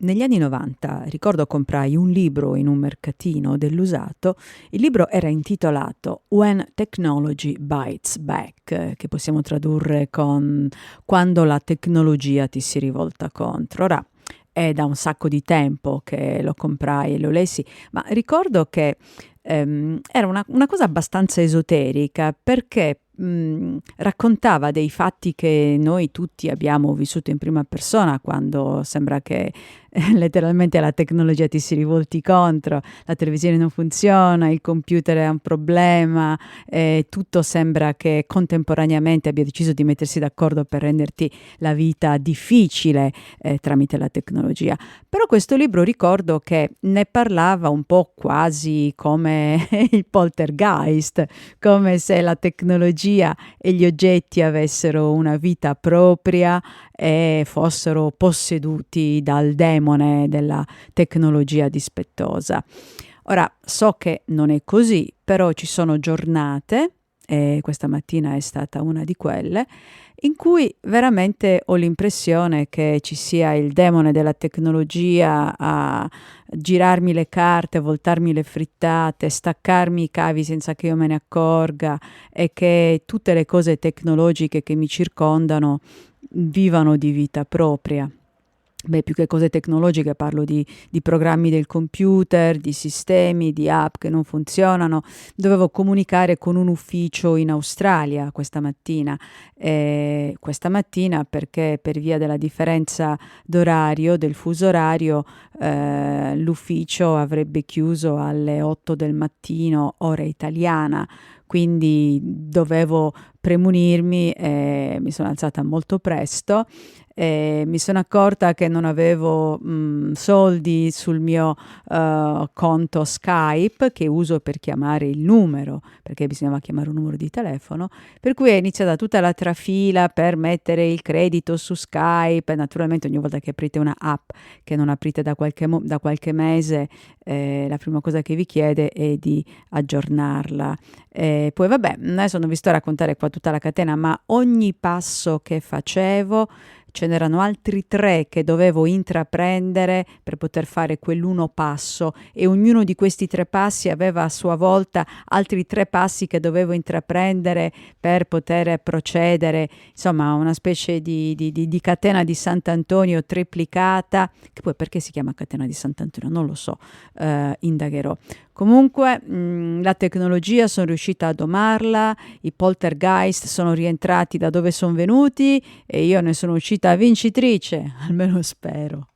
Negli anni '90 ricordo comprai un libro in un mercatino dell'usato. Il libro era intitolato When Technology Bites Back, che possiamo tradurre con Quando la tecnologia ti si rivolta contro. Ora è da un sacco di tempo che lo comprai e lo lessi, ma ricordo che era una cosa abbastanza esoterica perché raccontava dei fatti che noi tutti abbiamo vissuto in prima persona quando sembra che letteralmente la tecnologia ti si rivolti contro, la televisione non funziona, il computer è un problema, tutto sembra che contemporaneamente abbia deciso di mettersi d'accordo per renderti la vita difficile tramite la tecnologia. Però questo libro ricordo che ne parlava un po' quasi come il poltergeist, come se la tecnologia e gli oggetti avessero una vita propria e fossero posseduti dal demone della tecnologia dispettosa. Ora, so che non è così, però ci sono giornate, e questa mattina è stata una di quelle, in cui veramente ho l'impressione che ci sia il demone della tecnologia a girarmi le carte, voltarmi le frittate, staccarmi i cavi senza che io me ne accorga e che tutte le cose tecnologiche che mi circondano vivano di vita propria. Beh, più che cose tecnologiche parlo di programmi del computer, di sistemi, di app che non funzionano. Dovevo comunicare con un ufficio in Australia questa mattina perché per via della differenza d'orario, del fuso orario, l'ufficio avrebbe chiuso alle 8 del mattino, ora italiana. Quindi dovevo premunirmi e mi sono alzata molto presto e mi sono accorta che non avevo soldi sul mio conto Skype che uso per chiamare il numero, perché bisognava chiamare un numero di telefono, per cui è iniziata tutta la trafila per mettere il credito su Skype e naturalmente ogni volta che aprite una app che non aprite da qualche mese, la prima cosa che vi chiede è di aggiornarla. Poi vabbè, adesso non vi sto a raccontare qua tutta la catena, ma ogni passo che facevo ce n'erano altri 3 che dovevo intraprendere per poter fare quell'uno passo e ognuno di questi 3 passi aveva a sua volta altri 3 passi che dovevo intraprendere per poter procedere, insomma una specie di catena di Sant'Antonio triplicata, che poi perché si chiama catena di Sant'Antonio non lo so, indagherò. Comunque la tecnologia sono riuscita a domarla, i poltergeist sono rientrati da dove sono venuti e io ne sono uscita vincitrice, almeno spero.